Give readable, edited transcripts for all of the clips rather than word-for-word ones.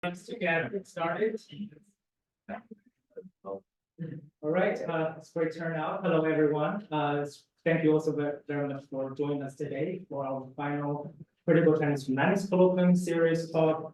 To get started. All right, it's great turnout. Hello, everyone. Thank you also very much for joining us today for our final critical Chinese humanities colloquium series talk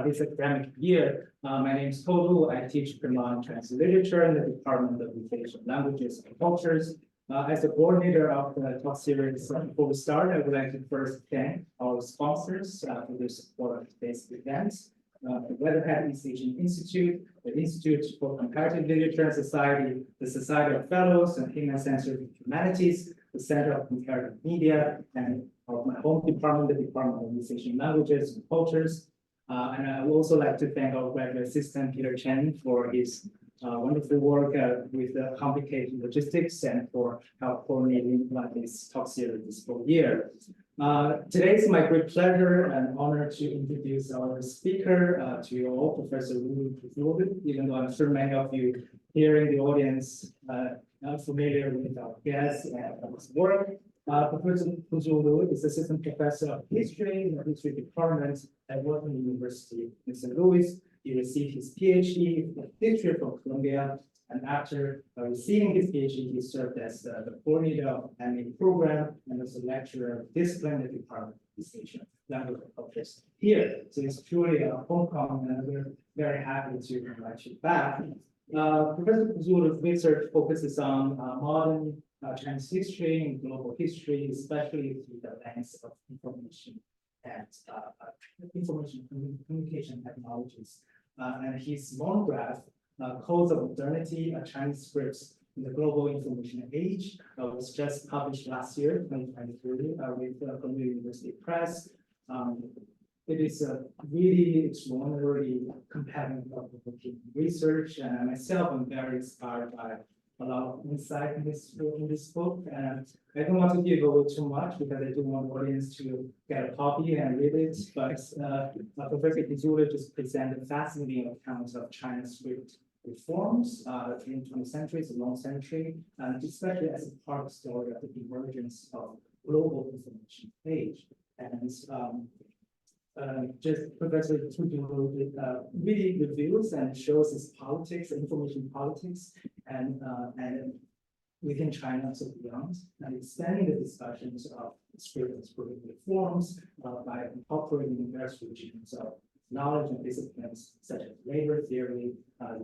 this academic year. My name is Todu. I teach Cremon Chinese literature in the Department of Education, Languages and Cultures. As the coordinator of the talk series, before we start, I would like to first thank our sponsors for their support of today's events. The Weatherhead East Asian Institute, the Institute for Comparative Literature and Society, the Society of Fellows and Human Censored Humanities, the Center of Comparative Media, and my home department, the Department of East Asian Languages and Cultures. And I would also like to thank our graduate assistant, Peter Chen, for his wonderful work with the complicated logistics and for help coordinating this talk series this whole year. Today is my great pleasure and honor to introduce our speaker to you all, Professor Wu Zhu, even though I'm sure many of you here in the audience are familiar with our guest and his work. Professor Zhu is Assistant Professor of History in the History Department at Wharton University in St. Louis. He received his PhD in History from Columbia, and after receiving his PhD, he served as the coordinator of the MA program and as a lecturer of discipline in the Department of East Asian Language and Cultures here. So it's truly a homecoming, and we're very happy to invite you back. Professor Zhu's research focuses on modern Chinese history and global history, especially through the lens of information and information communication technologies. And his monograph, Codes of Modernity, Chinese Scripts in the Global Information Age, was just published last year, 2023, with Columbia University Press. It is a really extraordinarily compelling research, and myself, I'm very inspired by a lot of insight in this book. And I don't want to give away too much because I do want the audience to get a copy and read it. But Professor Zhu just presented a fascinating account of China's script reforms in the 20th century, it's a long century, and especially as a part of the story of the emergence of global information age. And just Professor Zhu really reveals and shows his politics, information politics, and within China so beyond, and expanding the discussions of script and script reforms by incorporating various regions of knowledge and disciplines such as labor theory,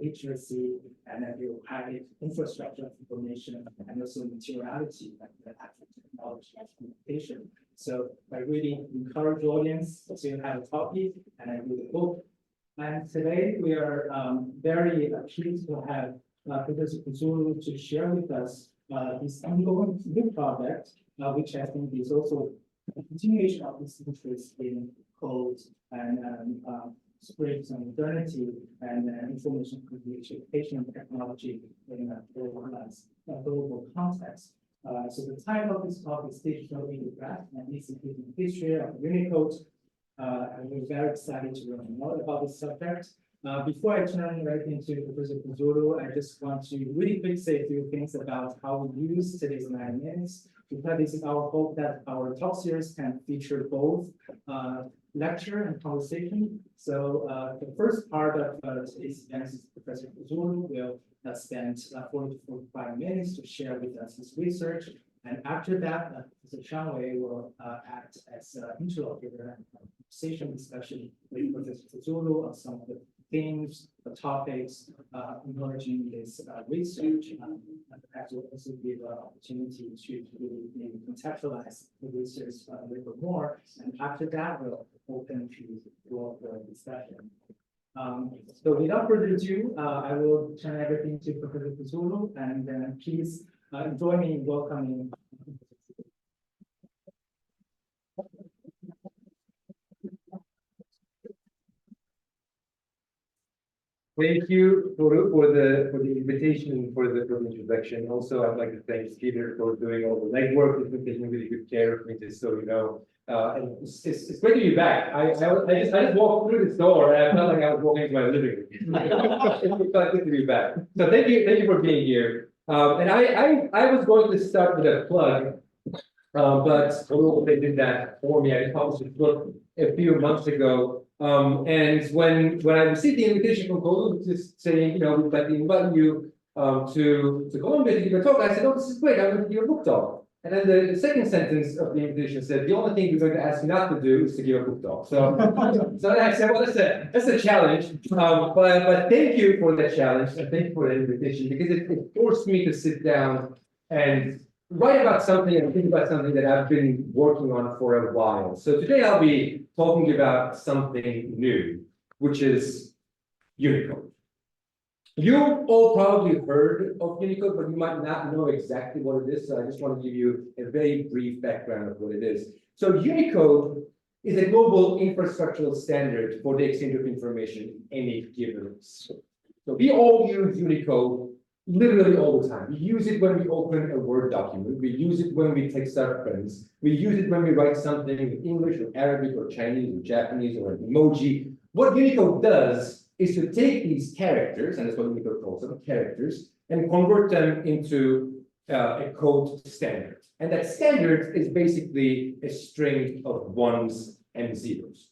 literacy, and bureaucratic infrastructure of information, and also materiality, like the actual technology of communication. So I really encourage the audience to have a copy and read the book. And today we are very pleased to have Professor Zhu to share with us this ongoing new project, which I think is also a continuation of his interest in codes and scripts and modernity and information communication technology in a global context. So the title of this talk is Digital Ideograph and Executing History of Unicode. And we're very excited to learn more about this subject. Before I turn right into Professor Zhu, I just want to really quick say a few things about how we use today's 9 minutes, because it is our hope that our talk series can feature both lecture and conversation. So the first part of today's event is Professor Zhu will spend 40 to 45 minutes to share with us his research. And after that, Professor Shang Wei will act as interlocutor and conversation discussion with Professor Zhu on some of the themes, the topics emerging in this research, and perhaps will also give an opportunity to really contextualize the research a little bit more. And after that, we'll open to broader discussion. So without further ado, I will turn everything to Professor Zhu, and then please join me in welcoming. Thank you, Toru, for the invitation, for the introduction. Also, I'd like to thank Peter for doing all the legwork. He's been taking really good care of me, just so you know. And it's great to be back. I just walked through this door and I felt like I was walking into my living room. It's good to be back. So thank you for being here. And I was going to start with a plug, but they did that for me. I published a book a few months ago And when I received the invitation from Code, just saying, we'd like to invite you to Colombia to give a talk, I said, oh, this is great, I'm going to give a book talk. And then the second sentence of the invitation said, the only thing we're going to ask you not to do is to give a book talk. So, so I said, well, that's a challenge. But thank you for that challenge, and thank you for the invitation, because it forced me to sit down and write about something and think about something that I've been working on for a while. So today I'll be talking about something new, which is Unicode. You've all probably heard of Unicode, but you might not know exactly what it is. So I just want to give you a very brief background of what it is. So Unicode is a global infrastructural standard for the exchange of information in any given scope. So we all use Unicode literally all the time. We use it when we open a Word document. We use it when we text our friends. We use it when we write something in English or Arabic or Chinese or Japanese or an emoji. What Unicode does is to take these characters, and that's what Unicode calls them, characters, and convert them into a code standard. And that standard is basically a string of ones and zeros.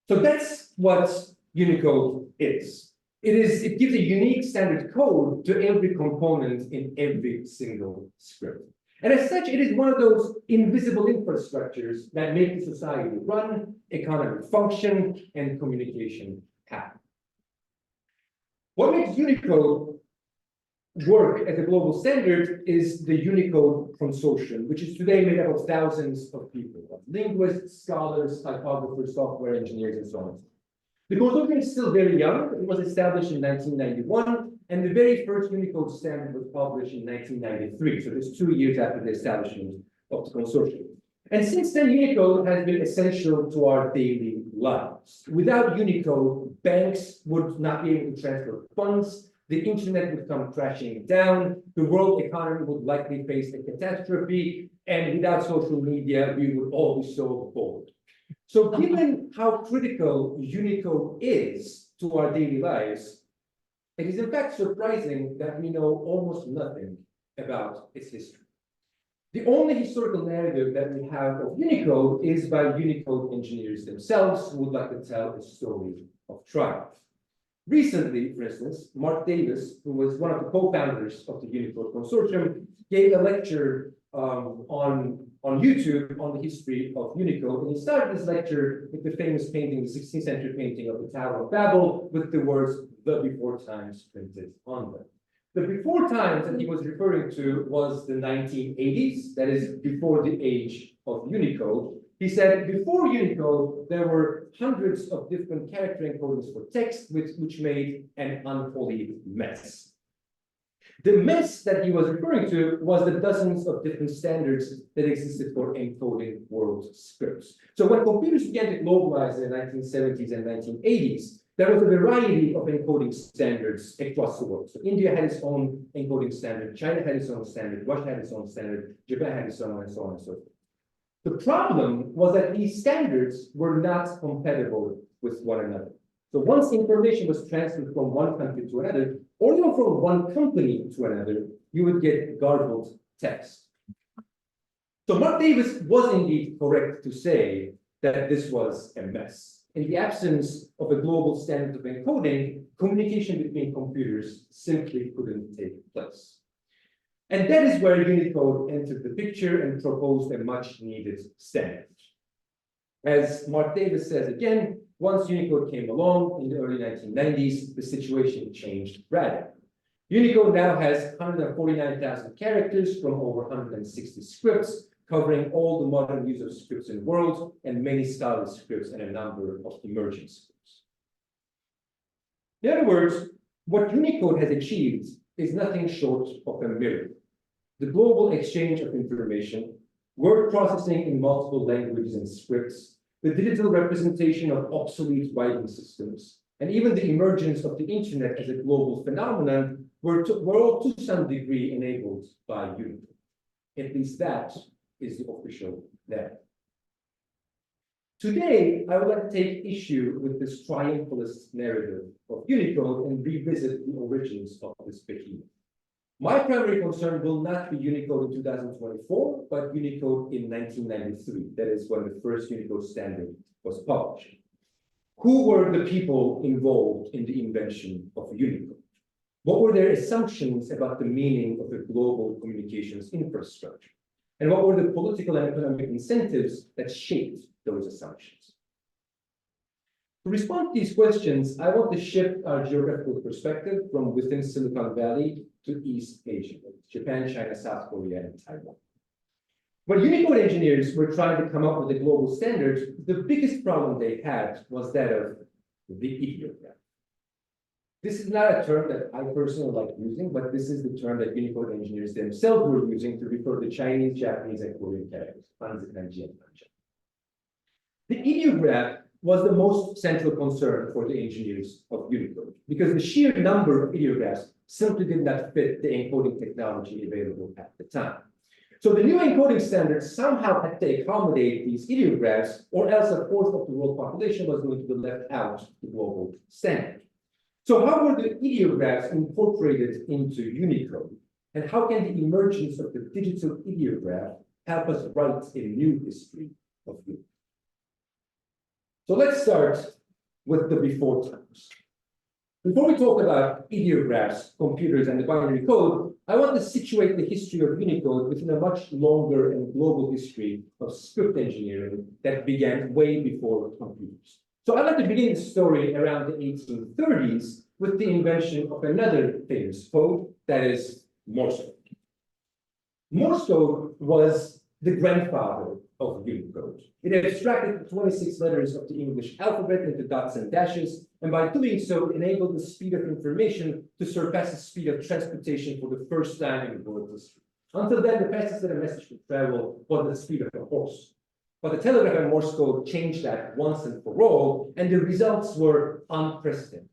So that's what Unicode is. It gives a unique standard code to every component in every single script. And as such, it is one of those invisible infrastructures that make the society run, economy function, and communication happen. What makes Unicode work as a global standard is the Unicode consortium, which is today made up of thousands of people, linguists, scholars, typographers, software engineers, and so on. The consortium is still very young. It was established in 1991, and the very first Unicode standard was published in 1993, so just 2 years after the establishment of the consortium. And since then, Unicode has been essential to our daily lives. Without Unicode, banks would not be able to transfer funds, the internet would come crashing down, the world economy would likely face a catastrophe, and without social media, we would all be so bored. So given how critical Unicode is to our daily lives, it is in fact surprising that we know almost nothing about its history. The only historical narrative that we have of Unicode is by Unicode engineers themselves who would like to tell a story of triumph. Recently, for instance, Mark Davis, who was one of the co-founders of the Unicode consortium, gave a lecture on YouTube on the history of Unicode. And he started this lecture with the famous painting, the 16th century painting of the Tower of Babel, with the words "the before times" printed on them. The before times that he was referring to was the 1980s, that is before the age of Unicode. He said before Unicode, there were hundreds of different character encodings for text, which made an unholy mess. The mess that he was referring to was the dozens of different standards that existed for encoding world scripts. So when computers began to globalize in the 1970s and 1980s, there was a variety of encoding standards across the world. So India had its own encoding standard, China had its own standard, Russia had its own standard, Japan had its own, and so on and so forth. The problem was that these standards were not compatible with one another. So once information was transferred from one country to another, or even from one company to another, you would get garbled text. So Mark Davis was indeed correct to say that this was a mess. In the absence of a global standard of encoding, communication between computers simply couldn't take place. And that is where Unicode entered the picture and proposed a much needed standard. As Mark Davis says again, once Unicode came along in the early 1990s, the situation changed radically. Unicode now has 149,000 characters from over 160 scripts, covering all the modern use of scripts in the world and many scholarly scripts and a number of emerging scripts. In other words, what Unicode has achieved is nothing short of a miracle. The global exchange of information, word processing in multiple languages and scripts, the digital representation of obsolete writing systems, and even the emergence of the internet as a global phenomenon were all to some degree enabled by Unicode. At least that is the official narrative. Today, I would like to take issue with this triumphalist narrative of Unicode and revisit the origins of this behemoth. My primary concern will not be Unicode in 2024, but Unicode in 1993. That is when the first Unicode standard was published. Who were the people involved in the invention of Unicode? What were their assumptions about the meaning of a global communications infrastructure? And what were the political and economic incentives that shaped those assumptions? To respond to these questions, I want to shift our geographical perspective from within Silicon Valley to East Asia, Japan, China, South Korea, and Taiwan. When Unicode engineers were trying to come up with a global standard, the biggest problem they had was that of the ideograph. This is not a term that I personally like using, but this is the term that Unicode engineers themselves were using to refer to Chinese, Japanese, and Korean characters, Hanzi, Kanji, and Mancha. The ideograph was the most central concern for the engineers of Unicode, because the sheer number of ideographs simply did not fit the encoding technology available at the time. So the new encoding standard somehow had to accommodate these ideographs, or else a fourth of the world population was going to be left out of the global standard. So how were the ideographs incorporated into Unicode? And how can the emergence of the digital ideograph help us write a new history of Unicode? So let's start with the before times. Before we talk about ideographs, computers, and the binary code, I want to situate the history of Unicode within a much longer and global history of script engineering that began way before computers. So I'd like to begin the story around the 1830s with the invention of another famous code, that is Morse code. Morse code was the grandfather of Unicode. It abstracted the 26 letters of the English alphabet into dots and dashes, and by doing so, it enabled the speed of information to surpass the speed of transportation for the first time in world history. Until then, the fastest that a message could travel was the speed of a horse. But the telegraph and Morse code changed that once and for all, and the results were unprecedented.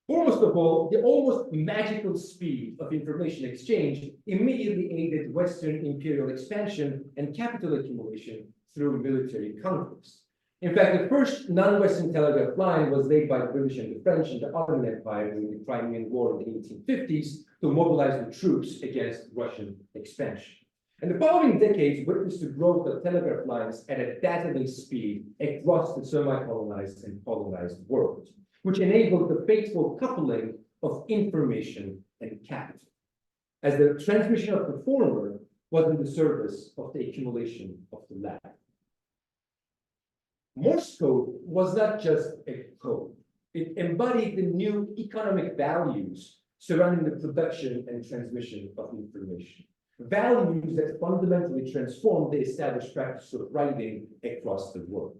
Foremost of all, the almost magical speed of information exchange immediately aided Western imperial expansion and capital accumulation through military conquest. In fact, the first non-Western telegraph line was laid by the British and the French in the Ottoman Empire during the Crimean War in the 1850s to mobilize the troops against Russian expansion. And the following decades witnessed the growth of telegraph lines at a dazzling speed across the semi-colonized and colonized world, which enabled the fateful coupling of information and capital, as the transmission of the former was in the service of the accumulation of the latter. Morse code was not just a code. It embodied the new economic values surrounding the production and transmission of information, values that fundamentally transformed the established practice of writing across the world.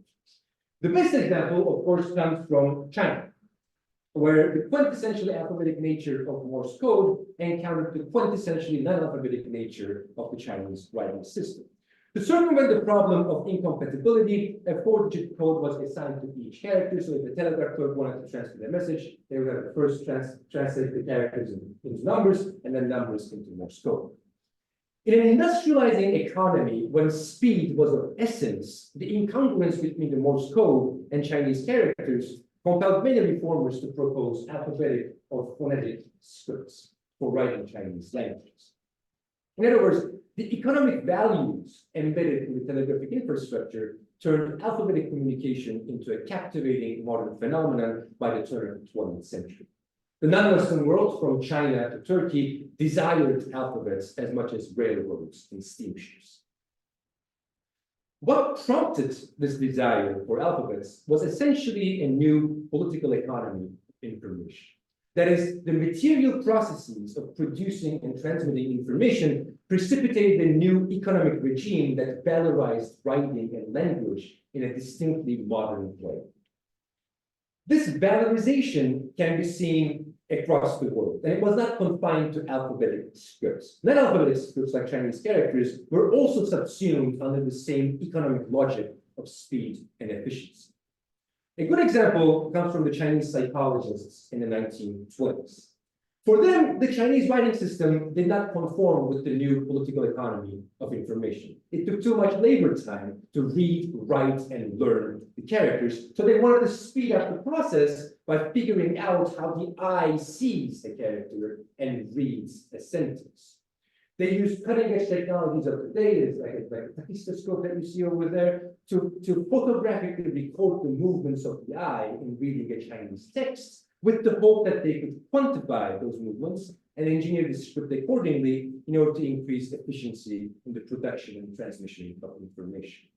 The best example, of course, comes from China, where the quintessentially alphabetic nature of Morse code encountered the quintessentially non-alphabetic nature of the Chinese writing system. To circumvent the problem of incompatibility, a 4-digit code was assigned to each character. So if the telegraph clerk wanted to transfer their message, they would have to first translate the characters into numbers and then numbers into Morse code. In an industrializing economy, when speed was of essence, the incongruence between the Morse code and Chinese characters compelled many reformers to propose alphabetic or phonetic scripts for writing Chinese languages. In other words, the economic values embedded in the telegraphic infrastructure turned alphabetic communication into a captivating modern phenomenon by the turn of the 20th century. The non-Western world, from China to Turkey, desired alphabets as much as railroads and steamships. What prompted this desire for alphabets was essentially a new political economy of information. That is, the material processes of producing and transmitting information precipitated a new economic regime that valorized writing and language in a distinctly modern way. This valorization can be seen across the world, and it was not confined to alphabetic scripts. Non-alphabetic scripts like Chinese characters were also subsumed under the same economic logic of speed and efficiency. A good example comes from the Chinese psychologists in the 1920s. For them, the Chinese writing system did not conform with the new political economy of information. It took too much labor time to read, write, and learn the characters, so they wanted to speed up the process by figuring out how the eye sees a character and reads a sentence. They used cutting-edge technologies of the day, like a tachistoscope that you see over there, to photographically record the movements of the eye in reading a Chinese text, with the hope that they could quantify those movements and engineer the script accordingly in order to increase efficiency in the production and transmission of information.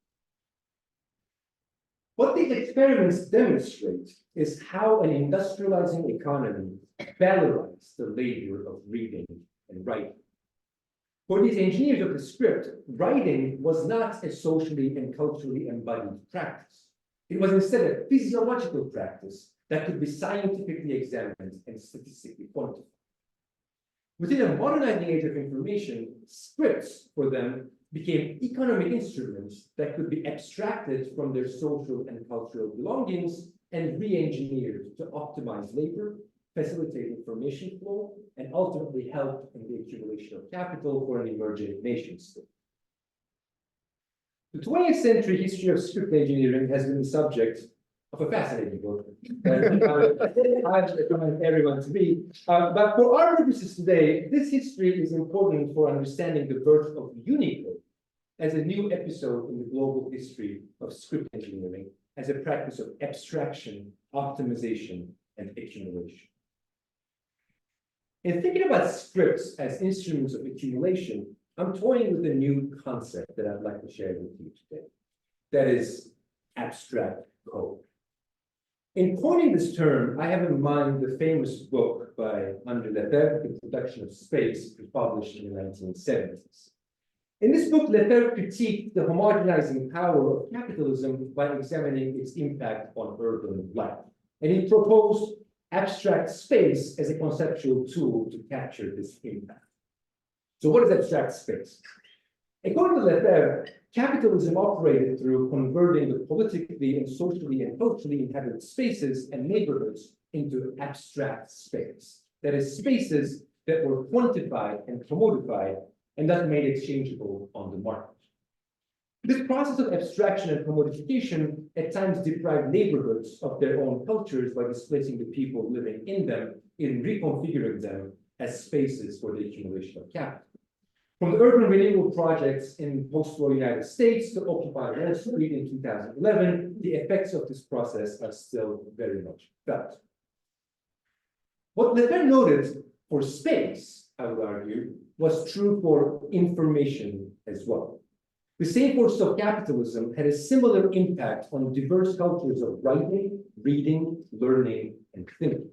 What these experiments demonstrate is how an industrializing economy valorized the labor of reading and writing. For these engineers of the script, writing was not a socially and culturally embodied practice. It was instead a physiological practice that could be scientifically examined and statistically quantified. Within a modernizing age of information, scripts for them became economic instruments that could be abstracted from their social and cultural belongings and re-engineered to optimize labor, facilitate information flow, and ultimately help in the accumulation of capital for an emerging nation state. The 20th century history of script engineering has been the subject of a fascinating book that I recommend everyone to read. But for our purposes today, this history is important for understanding the birth of Unicode as a new episode in the global history of script engineering as a practice of abstraction, optimization, and accumulation. In thinking about scripts as instruments of accumulation, I'm toying with a new concept that I'd like to share with you today. That is abstract code. In coining this term, I have in mind the famous book by Andre Lefebvre, The Production of Space, published in the 1970s. In this book, Lefebvre critiqued the homogenizing power of capitalism by examining its impact on urban life. And he proposed abstract space as a conceptual tool to capture this impact. So what is abstract space? According to Lefebvre, capitalism operated through converting the politically and socially and culturally inhabited spaces and neighborhoods into abstract space. That is, spaces that were quantified and commodified and thus made exchangeable on the market. This process of abstraction and commodification at times deprived neighborhoods of their own cultures by displacing the people living in them and reconfiguring them as spaces for the accumulation of capital. From the urban renewal projects in post-war United States to Occupy Wall Street in 2011, the effects of this process are still very much felt. What Lefebvre noted for space, I would argue, was true for information as well. The same forces of capitalism had a similar impact on diverse cultures of writing, reading, learning, and thinking.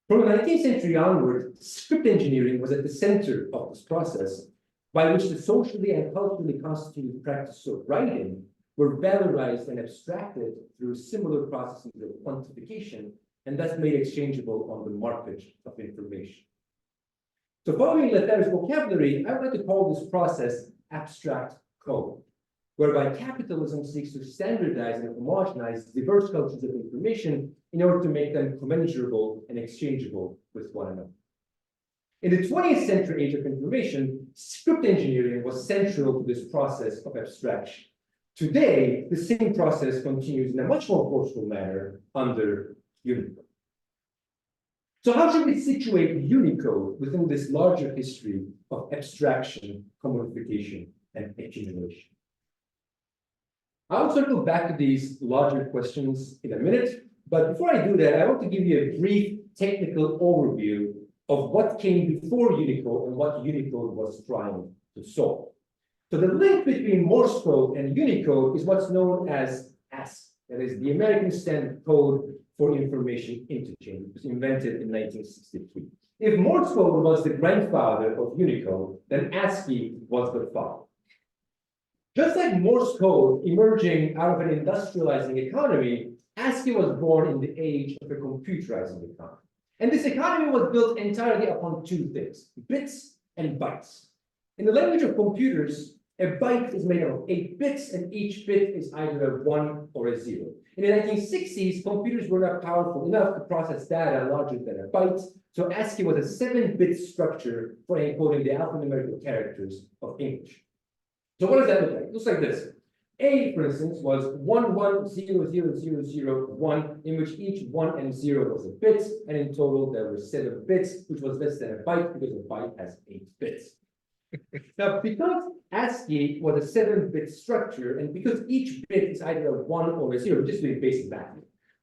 From the 19th century onward, script engineering was at the center of this process, by which the socially and culturally constituted practices of writing were valorized and abstracted through similar processes of quantification, and thus made exchangeable on the market of information. So following Lefebvre's vocabulary, I would like to call this process abstract code, whereby capitalism seeks to standardize and homogenize diverse cultures of information in order to make them commensurable and exchangeable with one another. In the 20th century age of information, script engineering was central to this process of abstraction. Today, the same process continues in a much more forceful manner under Unicode. So how should we situate Unicode within this larger history of abstraction, commodification, and accumulation? I'll circle back to these larger questions in a minute, but before I do that, I want to give you a brief technical overview of what came before Unicode and what Unicode was trying to solve. So the link between Morse code and Unicode is what's known as ASCII, that is the American Standard Code for Information Interchange. It was invented in 1963. If Morse code was the grandfather of Unicode, then ASCII was the father. Just like Morse code emerging out of an industrializing economy, ASCII was born in the age of a computerizing economy. And this economy was built entirely upon two things, bits and bytes. In the language of computers, a byte is made up of 8 bits, and each bit is either a 1 or a 0. In the 1960s, computers were not powerful enough to process data larger than a byte, so ASCII was a 7-bit structure for encoding the alphanumerical characters of English. So what does that look like? It looks like this. A, for instance, was 11000001, in which each 1 and 0 was a bit, and in total there were 7 bits, which was less than a byte because a byte has 8 bits. Now, because ASCII was a 7-bit structure, and because each bit is either a 1 or a 0, just doing basic math,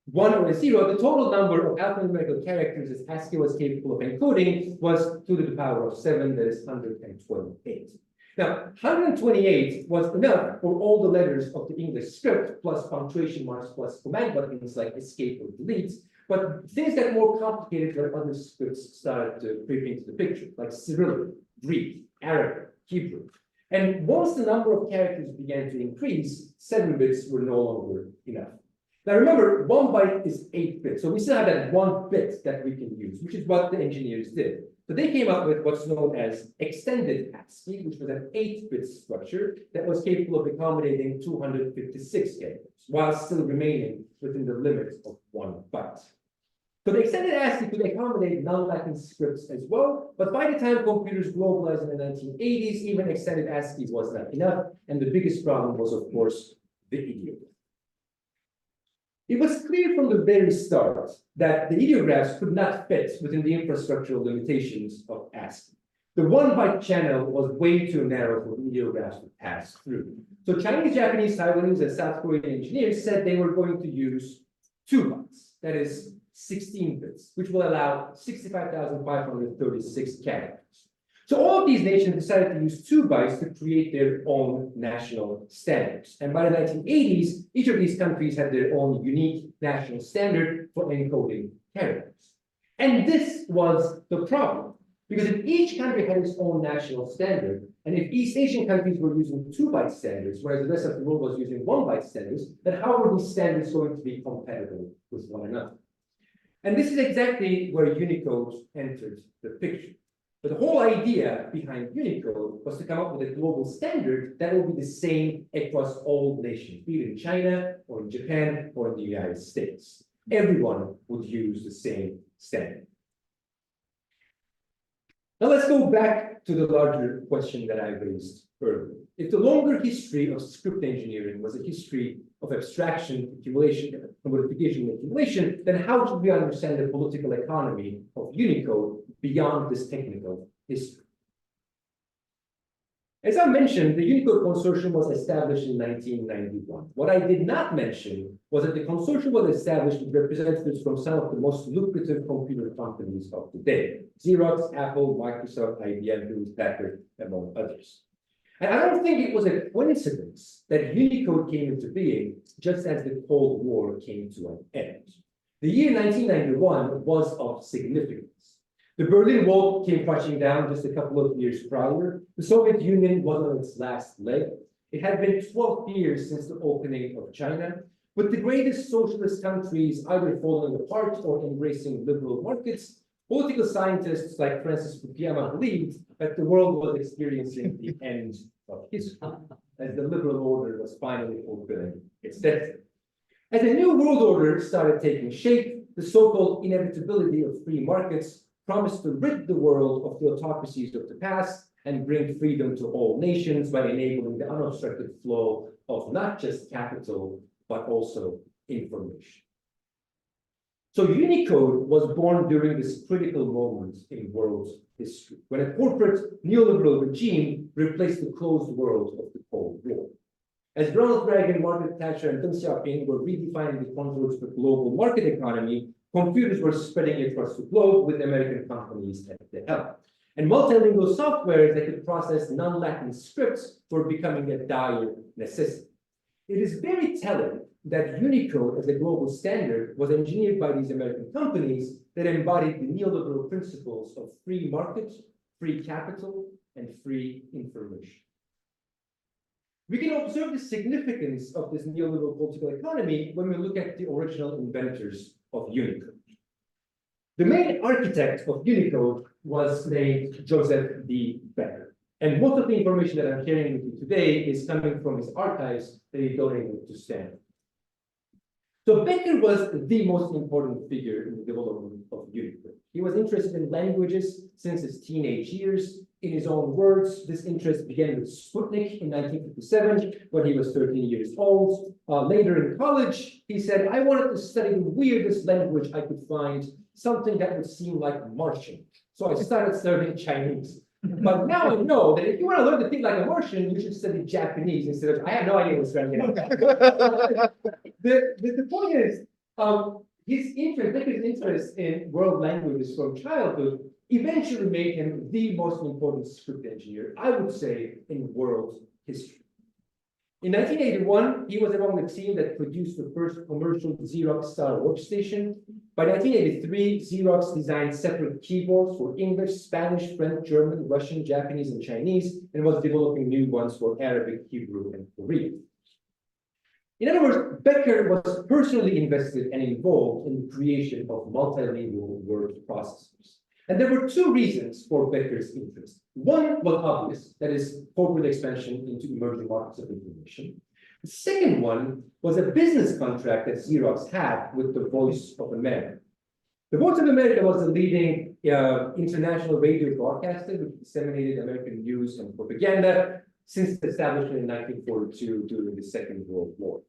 1 or a 0, the total number of alphanumerical characters that ASCII was capable of encoding was 2 to the power of 7, that is 128. Now, 128 was enough for all the letters of the English script, plus punctuation marks, plus command buttons like escape or delete. But things got more complicated when other scripts started to creep into the picture, like Cyrillic, Greek, Arabic, Hebrew. And once the number of characters began to increase, 7 bits were no longer enough. Now remember, 1 byte is 8 bits, so we still have that 1 bit that we can use, which is what the engineers did. So they came up with what's known as extended ASCII, which was an 8-bit structure that was capable of accommodating 256 characters, while still remaining within the limits of 1 byte. So the extended ASCII could accommodate non-Latin scripts as well, but by the time computers globalized in the 1980s, even extended ASCII was not enough, and the biggest problem was, of course, the ideograph. It was clear from the very start that the ideographs could not fit within the infrastructural limitations of ASCII. The 1-byte channel was way too narrow for the ideographs to pass through. So Chinese, Japanese, Taiwanese, and South Korean engineers said they were going to use 2 bytes, that is 16 bits, which will allow 65,536 characters. So all of these nations decided to use 2 bytes to create their own national standards. And by the 1980s, each of these countries had their own unique national standard for encoding characters. And this was the problem, because if each country had its own national standard, and if East Asian countries were using 2-byte standards, whereas the rest of the world was using 1-byte standards, then how were these standards going to be compatible with one another? And this is exactly where Unicode entered the picture. But the whole idea behind Unicode was to come up with a global standard that will be the same across all nations, be it in China or in Japan or in the United States. Everyone would use the same standard. Now let's go back to the larger question that I raised earlier. If the longer history of script engineering was a history of abstraction, accumulation, modification, and accumulation, then how should we understand the political economy of Unicode beyond this technical history? As I mentioned, the Unicode Consortium was established in 1991. What I did not mention was that the consortium was established with representatives from some of the most lucrative computer companies of the day: Xerox, Apple, Microsoft, IBM, Hewlett-Packard, among others. And I don't think it was a coincidence that Unicode came into being just as the Cold War came to an end. The year 1991 was of significance. The Berlin Wall came crashing down just a couple of years prior. The Soviet Union was on its last leg. It had been 12 years since the opening of China, with the greatest socialist countries either falling apart or embracing liberal markets. Political scientists like Francis Fukuyama believed that the world was experiencing the end of history, as the liberal order was finally fulfilling its destiny. As a new world order started taking shape, the so-called inevitability of free markets promised to rid the world of the autocracies of the past and bring freedom to all nations by enabling the unobstructed flow of not just capital, but also information. So Unicode was born during this critical moment in world history, when a corporate neoliberal regime replaced the closed world of the Cold War. As Ronald Reagan, Margaret Thatcher, and Deng Xiaoping were redefining the contours of the global market economy, computers were spreading across the globe with American companies at the helm. And multilingual software that could process non-Latin scripts were becoming a dire necessity. It is very telling that Unicode as a global standard was engineered by these American companies that embodied the neoliberal principles of free market, free capital, and free information. We can observe the significance of this neoliberal political economy when we look at the original inventors of Unicode. The main architect of Unicode was named Joseph D. Becker. And most of the information that I'm sharing with you today is coming from his archives that he donated to Stanford. So Becker was the most important figure in the development of Unicode. He was interested in languages since his teenage years. In his own words, this interest began with Sputnik in 1957 when he was 13 years old. Later in college, he said, I wanted to study the weirdest language I could find, something that would seem like Martian. So I started studying Chinese. But now I know that if you want to learn to think like a Martian, you should study Japanese instead of, I have no idea what's going on. The point is, Becker's interest in world languages from childhood eventually made him the most important script engineer, I would say, in world history. In 1981, he was among the team that produced the first commercial Xerox-style workstation. By 1983, Xerox designed separate keyboards for English, Spanish, French, German, Russian, Japanese, and Chinese, and was developing new ones for Arabic, Hebrew, and Korean. In other words, Becker was personally invested and involved in the creation of multilingual word processors. And there were two reasons for Becker's interest. One was obvious, that is, corporate expansion into emerging markets of information. The second one was a business contract that Xerox had with the Voice of America. The Voice of America was the leading international radio broadcaster which disseminated American news and propaganda since its establishment in 1942 during the Second World War.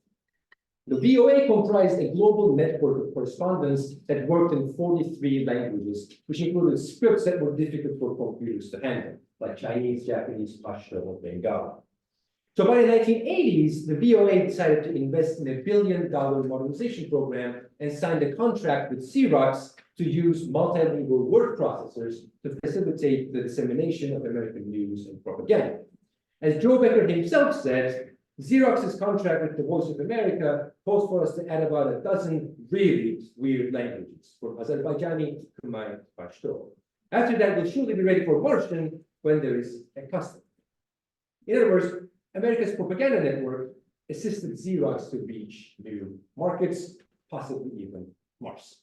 The VOA comprised a global network of correspondents that worked in 43 languages, which included scripts that were difficult for computers to handle, like Chinese, Japanese, Pashto, or Bengali. So by the 1980s, the VOA decided to invest in $1 billion modernization program and signed a contract with Xerox to use multilingual word processors to facilitate the dissemination of American news and propaganda. As Joe Becker himself said, Xerox's contract with the Voice of America calls for us to add about a dozen really weird languages, from Azerbaijani to Khmer to Pashto. After that, we'll surely be ready for Martian when there is a custom. In other words, America's propaganda network assisted Xerox to reach new markets, possibly even Mars.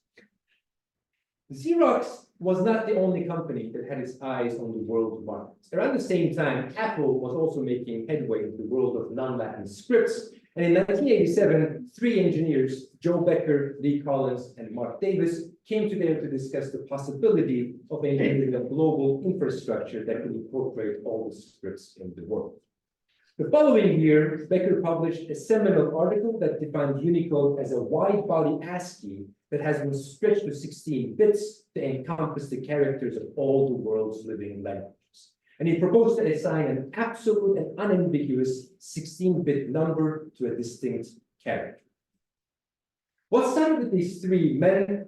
Xerox was not the only company that had its eyes on the world markets. Around the same time, Apple was also making headway in the world of non-Latin scripts. And in 1987, three engineers, Joe Becker, Lee Collins, and Mark Davis, came together to discuss the possibility of engineering a global infrastructure that could incorporate all the scripts in the world. The following year, Becker published a seminal article that defined Unicode as a wide-body ASCII that has been stretched to 16 bits to encompass the characters of all the world's living languages. And he proposed to assign an absolute and unambiguous 16-bit number to a distinct character. What started with these three men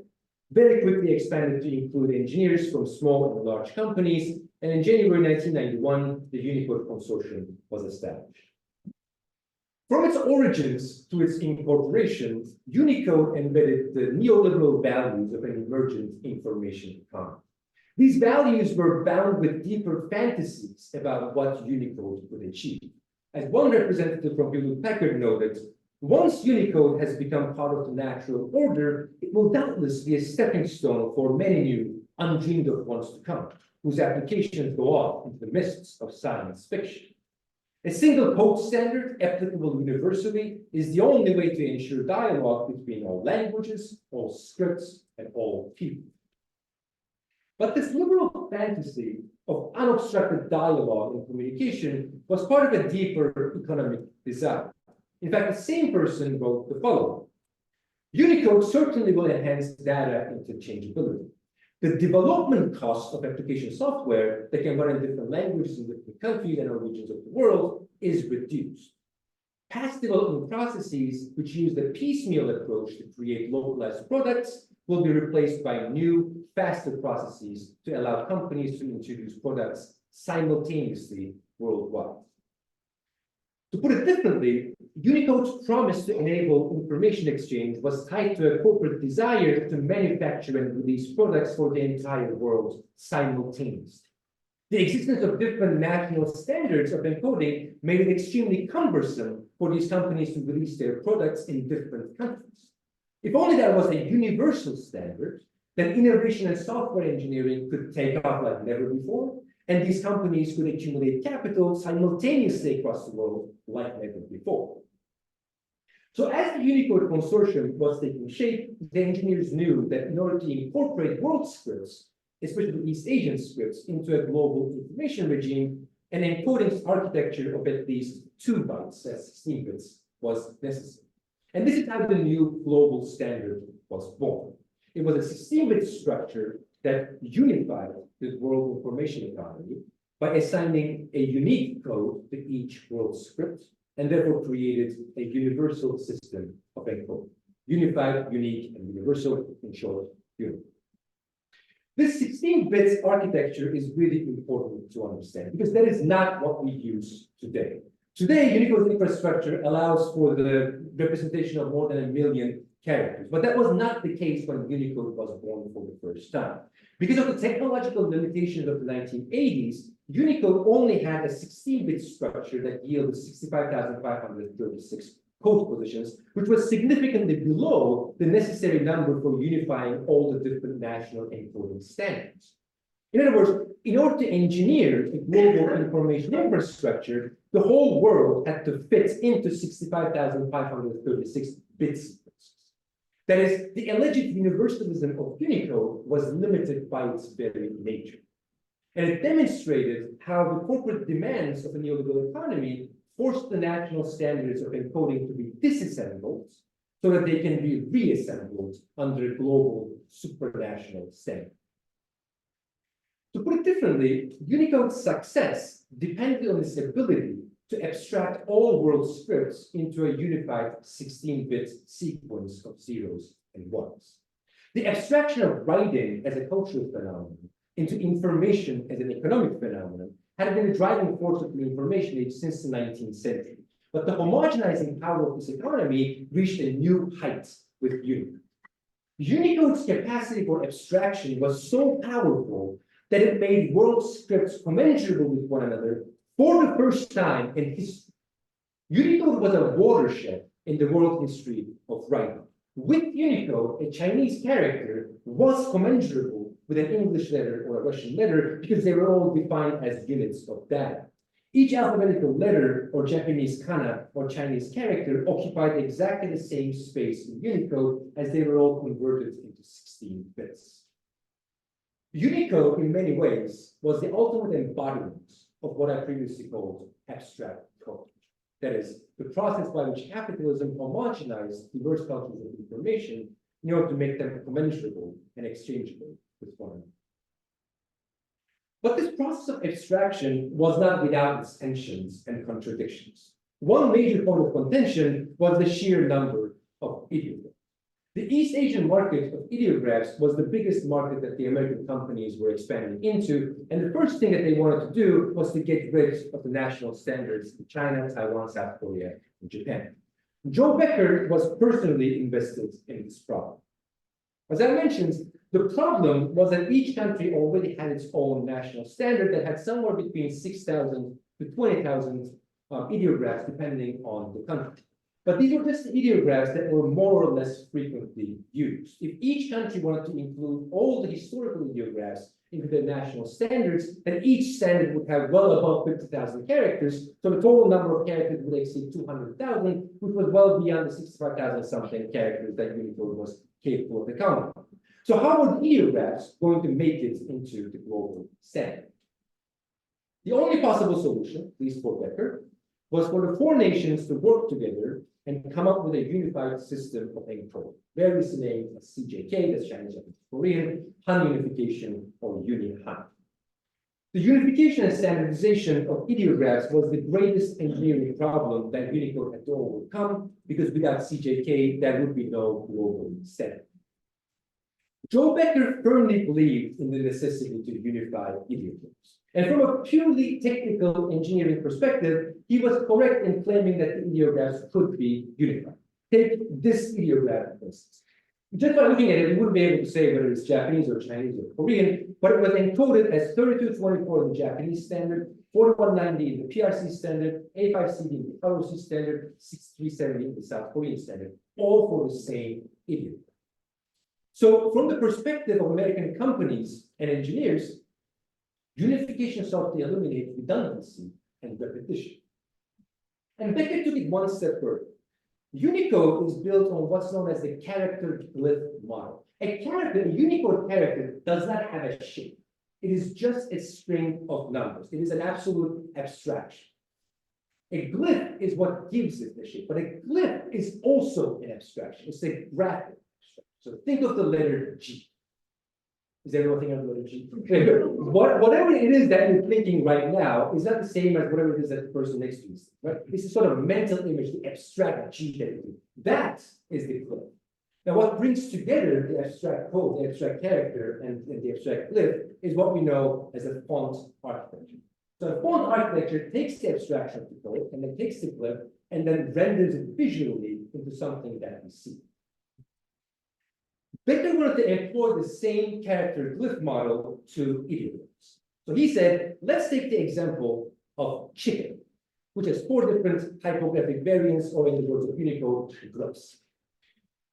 very quickly expanded to include engineers from small and large companies, and in January 1991, the Unicode Consortium was established. From its origins to its incorporation, Unicode embedded the neoliberal values of an emergent information economy. These values were bound with deeper fantasies about what Unicode could achieve. As one representative from Hewlett-Packard noted, once Unicode has become part of the natural order, it will doubtless be a stepping stone for many new, undreamed of ones to come, whose applications go off into the mists of science fiction. A single code standard, applicable universally, is the only way to ensure dialogue between all languages, all scripts, and all people. But this liberal fantasy of unobstructed dialogue and communication was part of a deeper economic desire. In fact, the same person wrote the following: Unicode certainly will enhance data interchangeability. The development cost of application software that can run in different languages in different countries and regions of the world is reduced. Past development processes, which use the piecemeal approach to create localized products, will be replaced by new, faster processes to allow companies to introduce products simultaneously worldwide. To put it differently, Unicode's promise to enable information exchange was tied to a corporate desire to manufacture and release products for the entire world simultaneously. The existence of different national standards of encoding made it extremely cumbersome for these companies to release their products in different countries. If only there was a universal standard, then innovation and software engineering could take off like never before, and these companies could accumulate capital simultaneously across the world like never before. So as the Unicode Consortium was taking shape, the engineers knew that in order to incorporate world scripts, especially East Asian scripts, into a global information regime, an encoding architecture of at least 2 bytes, that's 16 bits, was necessary. And this is how the new global standard was born. It was a 16-bit structure that unified the world information economy, by assigning a unique code to each world script, and therefore created a universal system of encoding. Unified, unique, and universal, in short, Unicode. This 16 bits architecture is really important to understand because that is not what we use today. Today, Unicode's infrastructure allows for the representation of more than 1 million characters, but that was not the case when Unicode was born for the first time. Because of the technological limitations of the 1980s, Unicode only had a 16-bit structure that yielded 65,536 code positions, which was significantly below the necessary number for unifying all the different national encoding standards. In other words, in order to engineer a global information infrastructure, the whole world had to fit into 65,536 bit sequences. That is, the alleged universalism of Unicode was limited by its very nature. And it demonstrated how the corporate demands of a neoliberal economy forced the national standards of encoding to be disassembled so that they can be reassembled under global supranational standards. To put it differently, Unicode's success depended on its ability to abstract all world scripts into a unified 16-bit sequence of zeros and ones. The abstraction of writing as a cultural phenomenon into information as an economic phenomenon had been a driving force of the information age since the 19th century. But the homogenizing power of this economy reached a new height with Unicode. Unicode's capacity for abstraction was so powerful that it made world scripts commensurable with one another for the first time in history. Unicode was a watershed in the world history of writing. With Unicode, a Chinese character was commensurable with an English letter or a Russian letter because they were all defined as units of data. Each alphabetical letter or Japanese kana or Chinese character occupied exactly the same space in Unicode as they were all converted into 16 bits. Unicode, in many ways, was the ultimate embodiment of what I previously called abstract code. That is, the process by which capitalism homogenized diverse cultures of information in order to make them commensurable and exchangeable with one another. But this process of abstraction was not without its tensions and contradictions. One major point of contention was the sheer number of ideographs. The East Asian market of ideographs was the biggest market that the American companies were expanding into, and the first thing that they wanted to do was to get rid of the national standards in China, Taiwan, South Korea, and Japan. Joe Becker was personally invested in this problem. As I mentioned, the problem was that each country already had its own national standard that had somewhere between 6,000 to 20,000 ideographs, depending on the country. But these were just ideographs that were more or less frequently used. If each country wanted to include all the historical ideographs into their national standards, then each standard would have well above 50,000 characters, so the total number of characters would exceed 200,000, which was well beyond the 65,000 something characters that Unicode was capable of accounting. So how were ideographs going to make it into the global standard? The only possible solution, at least for Becker, was for the four nations to work together and come up with a unified system of encoding, variously named as CJK, that's Chinese, Japanese, Korean, Han unification, or Uni-Han. The unification and standardization of ideographs was the greatest engineering problem that Unicode had to overcome, because without CJK, there would be no global standard. Joe Becker firmly believed in the necessity to unify ideographs. And from a purely technical engineering perspective, he was correct in claiming that the ideographs could be unified. Take this ideograph, for instance. Just by looking at it, we wouldn't be able to say whether it's Japanese or Chinese or Korean, but it was encoded as 3224 in the Japanese standard, 4190 in the PRC standard, 85CD in the ROC standard, 6370 in the South Korean standard, all for the same ideograph. So from the perspective of American companies and engineers, unification sought to eliminate redundancy and repetition. And Becker took it one step further. Unicode is built on what's known as the character glyph model. A Unicode character does not have a shape. It is just a string of numbers. It is an absolute abstraction. A glyph is what gives it the shape, but a glyph is also an abstraction. It's a graphic abstraction. So think of the letter G. Is everyone thinking of the letter G? Whatever it is that you're thinking right now is not the same as whatever it is that the person next to you is, right? This is sort of a mental image, the abstract G that you do. That is the glyph. Now, what brings together the abstract code, the abstract character, and the abstract glyph is what we know as a font architecture. So a font architecture takes the abstraction of the code and then takes the glyph and then renders it visually into something that we see. Becker wanted to employ the same character glyph model to ideographs. So he said, let's take the example of chicken, which has 4 different typographic variants, or in the words of Unicode, glyphs.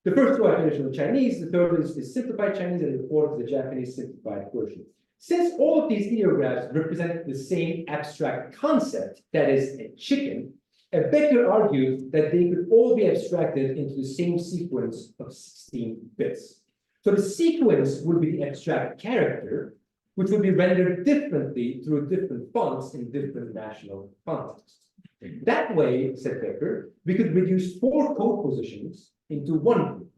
The first 2 are traditional Chinese, the third is simplified Chinese, and the fourth is the Japanese simplified version. Since all of these ideographs represent the same abstract concept, that is a chicken, Becker argued that they could all be abstracted into the same sequence of 16 bits. So the sequence would be the abstract character, which would be rendered differently through different fonts in different national contexts. That way, said Becker, we could reduce 4 code positions into 1 code position.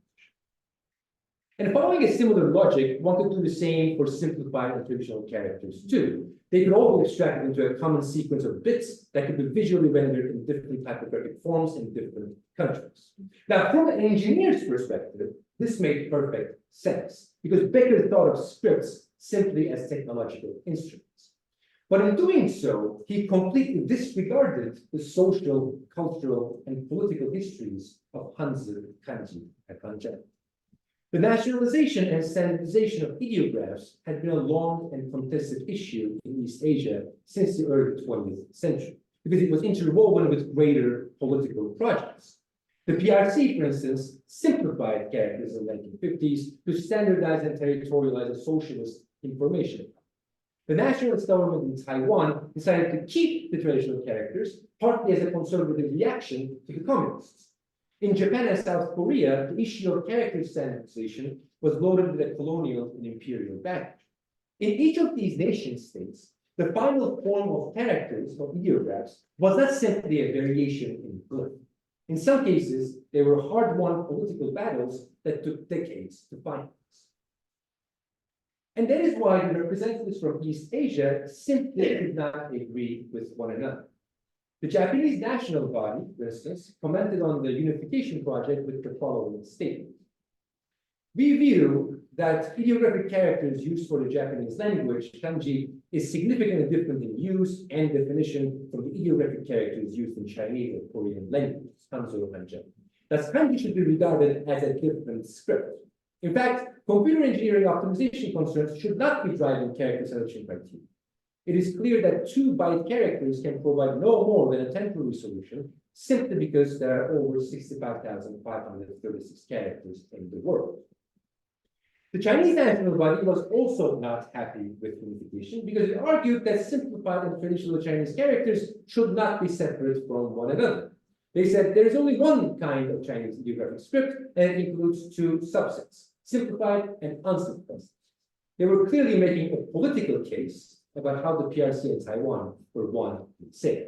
And following a similar logic, one could do the same for simplified and traditional characters too. They could all be abstracted into a common sequence of bits that could be visually rendered in different typographic forms in different countries. Now, from an engineer's perspective, this made perfect sense because Becker thought of scripts simply as technological instruments. But in doing so, he completely disregarded the social, cultural, and political histories of Hanzi, Kanji, and Kanji. The nationalization and standardization of ideographs had been a long and contested issue in East Asia since the early 20th century, because it was interwoven with greater political projects. The PRC, for instance, simplified characters in the 1950s to standardize and territorialize a socialist information. The nationalist government in Taiwan decided to keep the traditional characters, partly as a conservative reaction to the communists. In Japan and South Korea, the issue of character standardization was loaded with a colonial and imperial baggage. In each of these nation states, the final form of characters, or ideographs, was not simply a variation in glyph. In some cases, they were hard-won political battles that took decades to finalize. And that is why the representatives from East Asia simply did not agree with one another. The Japanese national body, for instance, commented on the unification project with the following statement. We view that ideographic characters used for the Japanese language, kanji, is significantly different in use and definition from the ideographic characters used in Chinese or Korean languages, Hanzo and Hanja. Thus, kanji should be regarded as a different script. In fact, computer engineering optimization concerns should not be driving character selection criteria. It is clear that 2-byte characters can provide no more than a temporary solution simply because there are over 65,536 characters in the world. The Chinese national body was also not happy with unification because it argued that simplified and traditional Chinese characters should not be separate from one another. They said there is only one kind of Chinese ideographic script, and it includes 2 subsets, simplified and unsimplified. They were clearly making a political case about how the PRC and Taiwan were one and the same.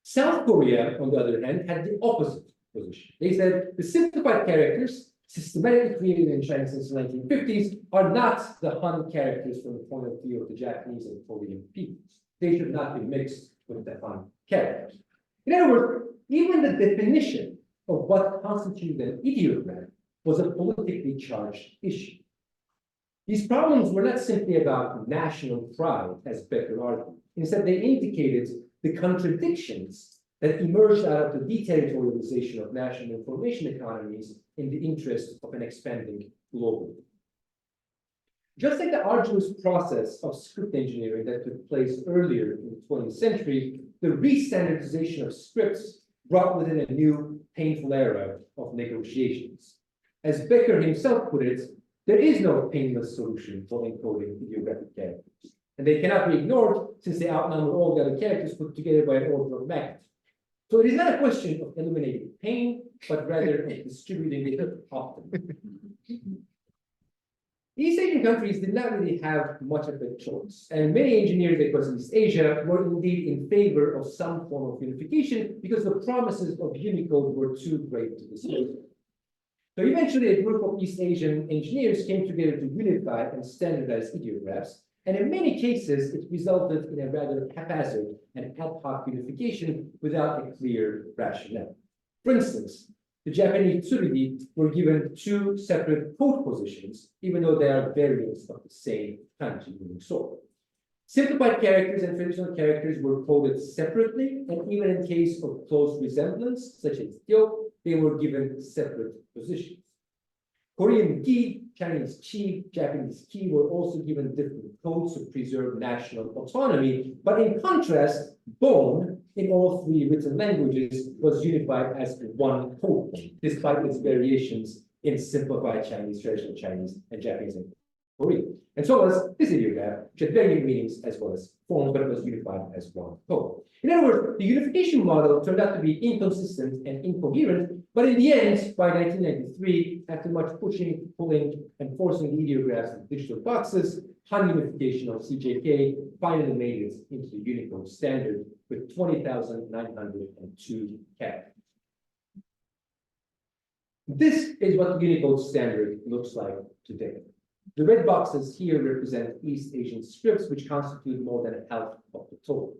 South Korea, on the other hand, had the opposite position. They said the simplified characters, systematically created in China since the 1950s, are not the Han characters from the point of view of the Japanese and Korean peoples. They should not be mixed with the Han characters. In other words, even the definition of what constitutes an ideograph was a politically charged issue. These problems were not simply about national pride, as Becker argued. Instead, they indicated the contradictions that emerged out of the deterritorialization of national information economies in the interest of an expanding global. Just like the arduous process of script engineering that took place earlier in the 20th century, the re-standardization of scripts brought with it a new, painful era of negotiations. As Becker himself put it, there is no painless solution for encoding ideographic characters, and they cannot be ignored since they outnumber all the other characters put together by an order of magnitude. So it is not a question of eliminating pain, but rather of distributing it optimally. East Asian countries did not really have much of a choice, and many engineers across East Asia were indeed in favor of some form of unification because the promises of Unicode were too great to dismiss. So eventually, a group of East Asian engineers came together to unify and standardize ideographs, and in many cases, it resulted in a rather haphazard and ad hoc unification without a clear rationale. For instance, the Japanese tsurigi were given two separate code positions, even though they are variants of the same kanji meaning sword. Simplified characters and traditional characters were coded separately, and even in case of close resemblance, such as gyo, they were given separate positions. Korean gi, Chinese chi, Japanese ki were also given different codes to preserve national autonomy, but in contrast, bon in all three written languages was unified as one code, despite its variations in simplified Chinese, traditional Chinese, and Japanese and Korean. And so was this ideograph, which had varying meanings as well as forms, but it was unified as one code. In other words, the unification model turned out to be inconsistent and incoherent, but in the end, by 1993, after much pushing, pulling, and forcing the ideographs into digital boxes, Han unification of CJK finally made it into the Unicode standard with 20,902 characters. This is what the Unicode standard looks like today. The red boxes here represent East Asian scripts, which constitute more than half of the total.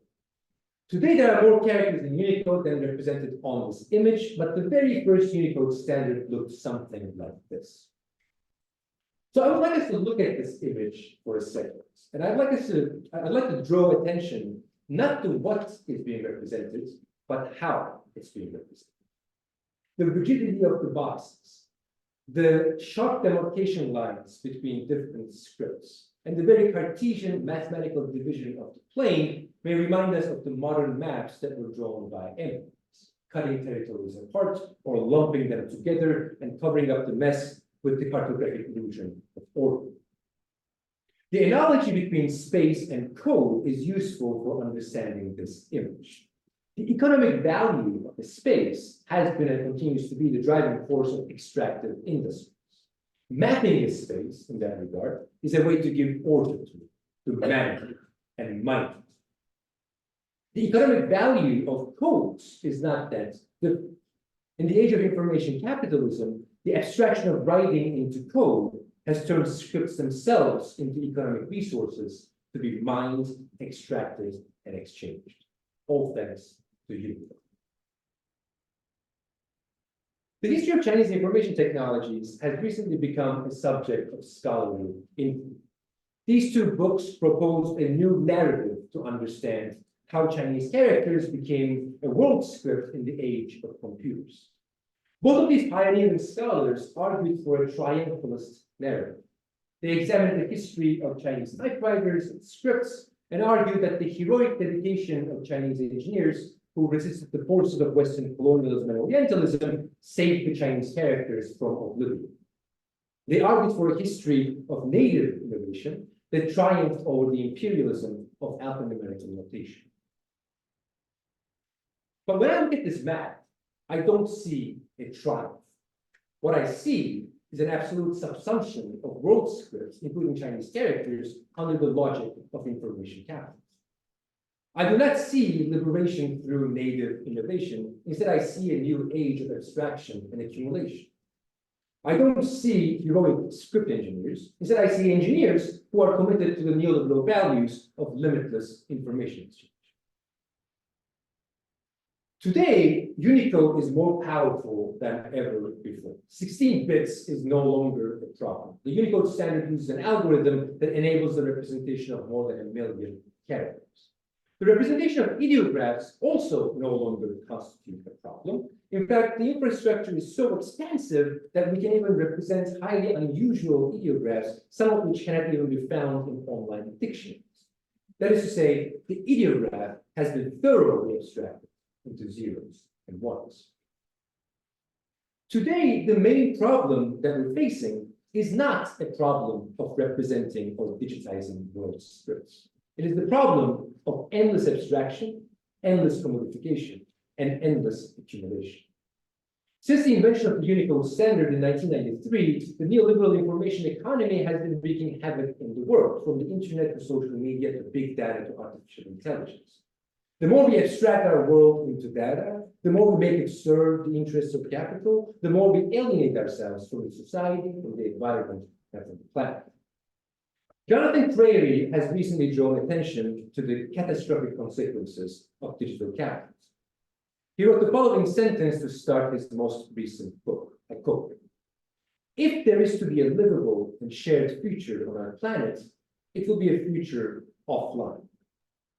Today, there are more characters in Unicode than represented on this image, but the very first Unicode standard looked something like this. So I would like us to look at this image for a second, and I'd like to draw attention not to what is being represented, but how it's being represented. The rigidity of the boxes, the sharp demarcation lines between different scripts, and the very Cartesian mathematical division of the plane may remind us of the modern maps that were drawn by empires, cutting territories apart or lumping them together and covering up the mess with the cartographic illusion of order. The analogy between space and code is useful for understanding this image. The economic value of a space has been and continues to be the driving force of extractive industries. Mapping a space in that regard is a way to give order to it, to manage it, and mind it. The economic value of codes is not that different. In the age of information capitalism, the abstraction of writing into code has turned scripts themselves into economic resources to be mined, extracted, and exchanged. All thanks to Unicode. The history of Chinese information technologies has recently become a subject of scholarly inquiry. These two books proposed a new narrative to understand how Chinese characters became a world script in the age of computers. Both of these pioneering scholars argued for a triumphalist narrative. They examined the history of Chinese typewriters and scripts and argued that the heroic dedication of Chinese engineers who resisted the forces of Western colonialism and Orientalism saved the Chinese characters from oblivion. They argued for a history of native innovation that triumphed over the imperialism of alphanumeric notation. But when I look at this map, I don't see a triumph. What I see is an absolute subsumption of world scripts, including Chinese characters, under the logic of information capitalism. I do not see liberation through native innovation. Instead, I see a new age of abstraction and accumulation. I don't see heroic script engineers. Instead, I see engineers who are committed to the neoliberal values of limitless information exchange. Today, Unicode is more powerful than ever before. 16 bits is no longer a problem. The Unicode standard uses an algorithm that enables the representation of more than 1 million characters. The representation of ideographs also no longer constitutes a problem. In fact, the infrastructure is so expansive that we can even represent highly unusual ideographs, some of which cannot even be found in online dictionaries. That is to say, the ideograph has been thoroughly abstracted into zeros and ones. Today, the main problem that we're facing is not a problem of representing or digitizing world scripts. It is the problem of endless abstraction, endless commodification, and endless accumulation. Since the invention of the Unicode standard in 1993, the neoliberal information economy has been wreaking havoc in the world, from the internet to social media to big data to artificial intelligence. The more we abstract our world into data, the more we make it serve the interests of capital, the more we alienate ourselves from the society, from the environment, and from the planet. Jonathan Crary has recently drawn attention to the catastrophic consequences of digital capitalism. He wrote the following sentence to start his most recent book. I quote, "If there is to be a livable and shared future on our planet, it will be a future offline,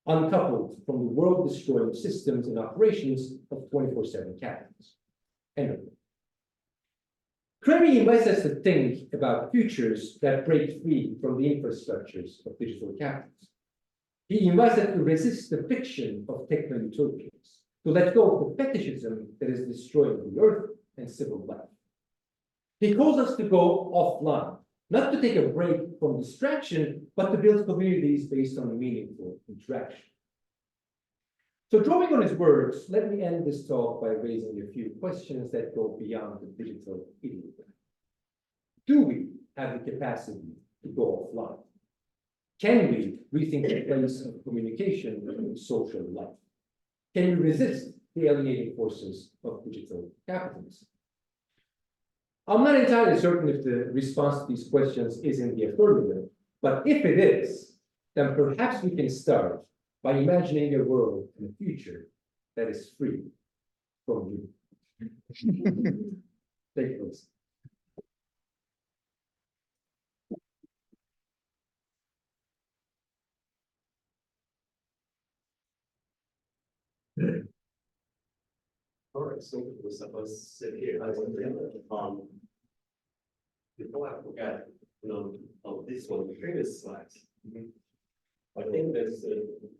uncoupled from the world-destroying systems and operations of 24/7 capitalism." End of quote. Crary invites us to think about futures that break free from the infrastructures of digital capitalism. He invites us to resist the fiction of techno-utopias, to let go of the fetishism that is destroying the earth and civil life. He calls us to go offline, not to take a break from distraction, but to build communities based on meaningful interaction. So drawing on his words, let me end this talk by raising a few questions that go beyond the digital ideograph. Do we have the capacity to go offline? Can we rethink the place of communication in social life? Can we resist the alienating forces of digital capitalism? I'm not entirely certain if the response to these questions is in the affirmative, but if it is, then perhaps we can start by imagining a world in the future that is free from you. Take a listen. All right, so we're supposed to sit here. Before I forget, this one, the previous slides. I think there's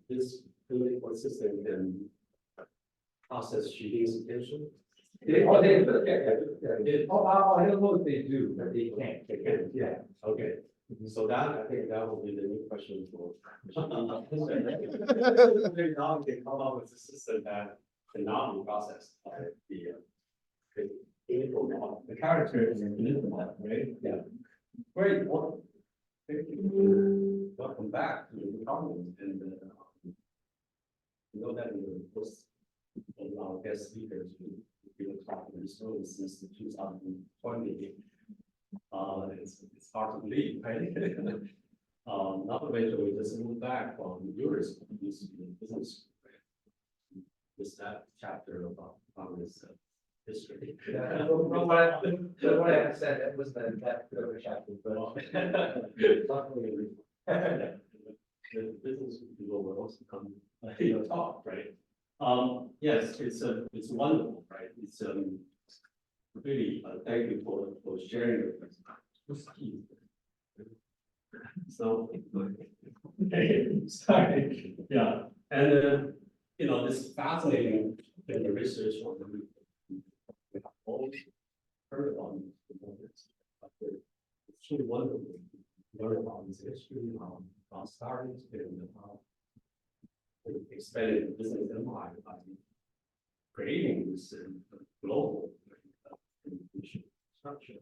this political system can process Shi's attention. I don't know if they do, but they can. They can. Yeah. Okay. So that, I think that will be the new question for. Now we can come up with a system that cannot be processed by the initial model. The character is in the model, right? Yeah. Great. Well, thank you. Welcome back to the Parliament, and you know that in the first of our guest speakers who been talking this room since 2020. It's hard to believe, right? Not eventually just moved back from Europe, used to be in business. Just that chapter about Congress history. Yeah, from what I have said, that was that particular chapter, but luckily, the business people will also come, talk, right? Yes, it's wonderful, right? It's really thank you for sharing your perspective. So, sorry, yeah, and this fascinating research on we have all heard about this, but it's truly wonderful to learn about this history, how started and how expanded the business empire by creating this global structure.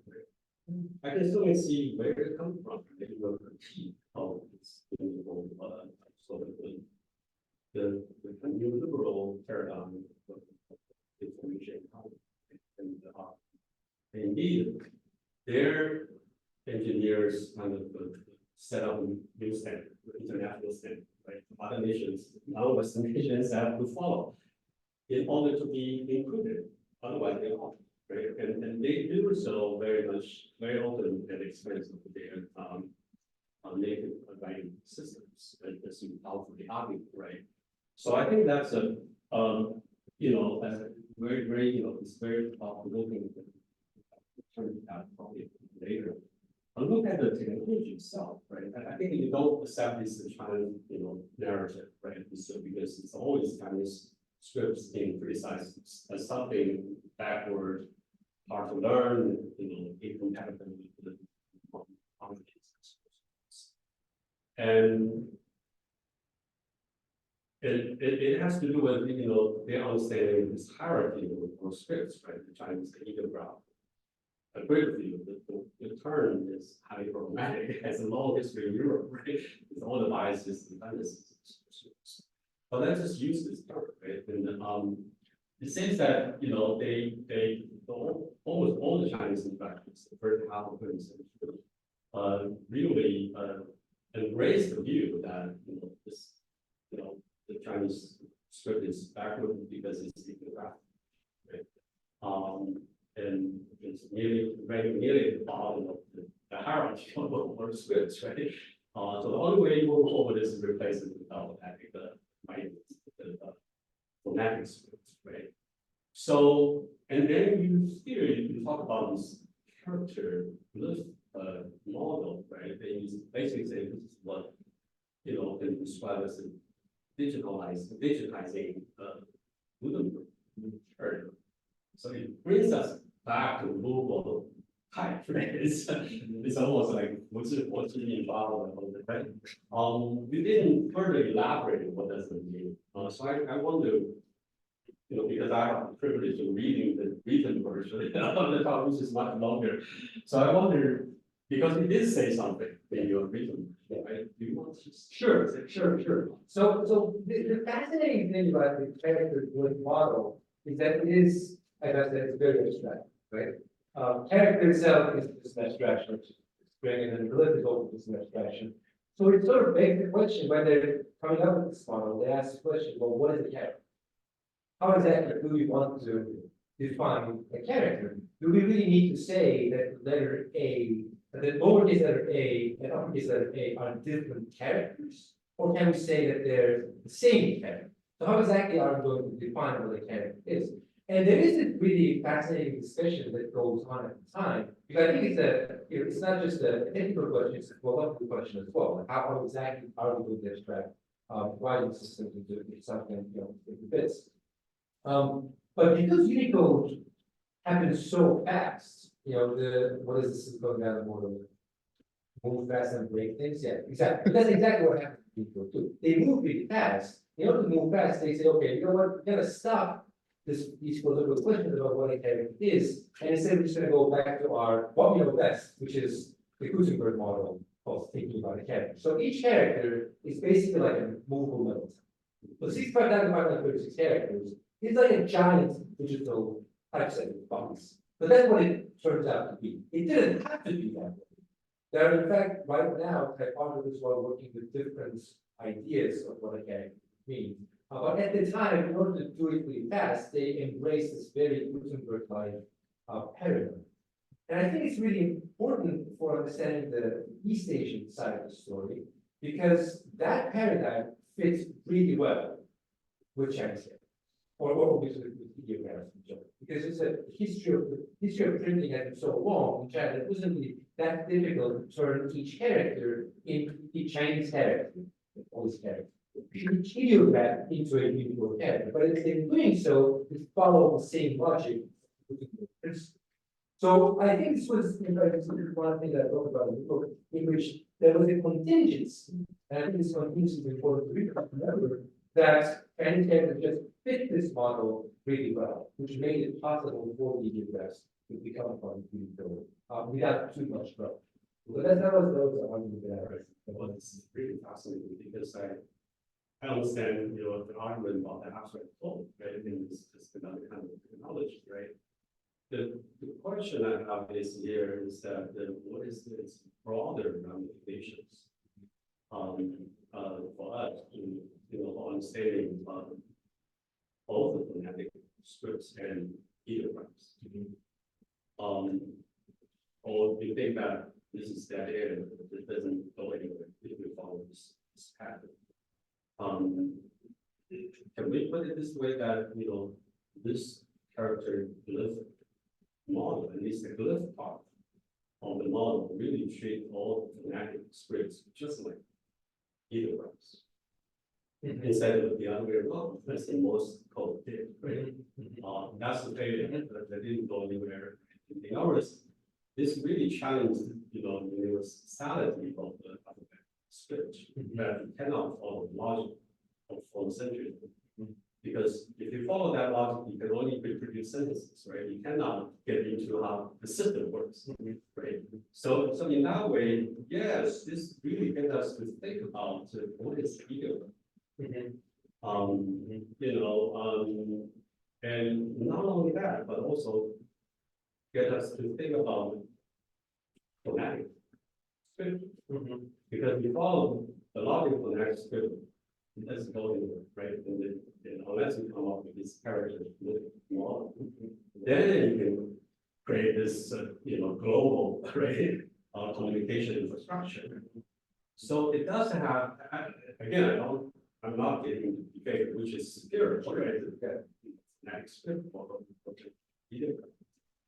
I can still see where it comes from. Maybe the critique of this sort of the new liberal paradigm of information economy. And indeed, their engineers kind of set up a new standard, international standard, right? Other nations, our Western nations have to follow in order to be included. Otherwise, they won't. Right? And they do so very often at the expense of their native writing systems, as you powerfully argue, right? So I think that's a very, very, it's very provoking turn out probably later. And look at the technology itself, right? I think you don't accept this China, narrative, right? So because it's always Chinese scripts being criticized as something backward, hard to learn, incompatible with the companies. And it has to do with, their understanding this hierarchy of scripts, right? The Chinese ideograph. I agree with you, the term is highly problematic. It has a long history in Europe, right? With all the biases and biases. But let's just use this term. it seems that, almost all the Chinese intellectuals, the first half of the 20th century, really embrace the view that, the Chinese script is backward because it's ideograph, right? And it's nearly the bottom of the hierarchy of the scripts, right? So the only way you move forward is to replace it with alphabetic, phonetic scripts, right? So, and then you talk about this character glyph model, right? They basically say this is what, can describe as a digitizing Gutenberg chart. So it brings us back to movable type, right? It's almost like what's the involvement of it, right? We didn't further elaborate what does it mean. So I wonder, because I have the privilege of reading the written version of the talk, which is much longer. So I wonder, because it did say something in your written, right? Do you want to just? Sure. So the fascinating thing about the character glyph model is that it is, as I said, it's very abstract, right? Character itself is just an abstraction, which is string, and then glyph is also just an abstraction. So it sort of begs the question whether coming up with this model, they ask the question, well, what is a character? How exactly do we want to define a character? Do we really need to say that letter A, that the lowercase letter A and uppercase letter A are different characters? Or can we say that they're the same character? So how exactly are we going to define what a character is? And there is a really fascinating discussion that goes on at the time, because I think it's not just a technical question, it's a philosophical question as well. Like how exactly are we going to abstract writing systems into something, into bits? But because Unicode happens so fast, what is this going down the model? Move fast and break things? Yeah, exactly. That's exactly what happens to Unicode too. They move really fast. In order to move fast, they say, okay, you know what, we're gonna stop these political questions about what a character is, and instead we're just gonna go back to what we know best, which is the Gutenberg model of thinking about a character. So each character is basically like a movable metal. So 65,536 characters is like a giant digital typesetting box. But that's what it turns out to be. It didn't have to be that way. There are, in fact, right now, typographers are working with different ideas of what a character means. But at the time, in order to do it really fast, they embraced this very Gutenberg-like paradigm. And I think it's really important for understanding the East Asian side of the story, because that paradigm fits really well with Chinese characters, or obviously with ideographs in general, because it's a history of printing has been so long in China, it wasn't really that difficult to turn each character into each Chinese character, all these characters. Each ideograph into a Unicode character, but in doing so, it follows the same logic. So I think this was one thing that I talked about in the book, in which there was a contingency, and I think this contingency is important to remember, that Chinese characters just fit this model really well, which made it possible for the ideographs to become part of Unicode without too much trouble. But that was the argument that I raised. Well, this is really fascinating because I understand, the argument about the abstract code, right? I think it's just another kind of technology, right? The question I have here is that what is its broader ramifications for us to understanding both the phonetic scripts and ideographs. Or do you think that this is that area that doesn't go anywhere if we follow this pattern? Can we put it this way that this character glyph model, at least the glyph part of the model, really treat all phonetic scripts just like ideographs. Instead of the other way around, that's the most code did, right? That's the failure that didn't go anywhere. In ours, this really challenged, the universality of the alphabet script that you cannot follow the logic of the century. Because if you follow that logic, you can only reproduce sentences, right? You cannot get into how the system works, right? So in that way, yes, this really gets us to think about what is ideograph. And not only that, but also get us to think about phonetic script. Because we follow the logic of phonetic script, it doesn't go anywhere, right? Unless you come up with this character model, then you can create this, global, right, communication infrastructure. So it does have, again, I'm not getting into debate which is superior, right? Phonetic script or ideograph.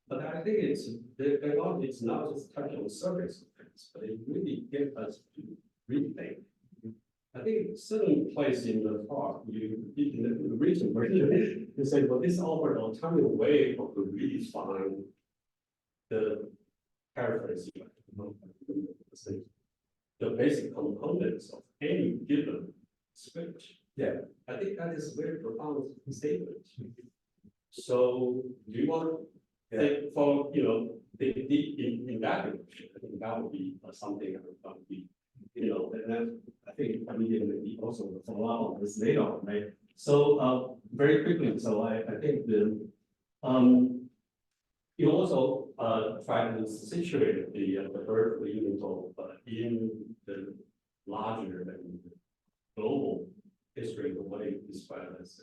But I think it's not just touching on the surface of things, but it really gives us to rethink. I think certain place in the talk, in the written version, you say, well, this offered an alternative way of redefine the paraphrasing, the basic components of any given script. Yeah, I think that is a very profound statement. So do you want to think for, in that direction? I think that would be something that would be, and then I think immediately also follow up on this later on, right? So very quickly, so I think you also try to situate the birth of Unicode in the larger and global history of what you describe as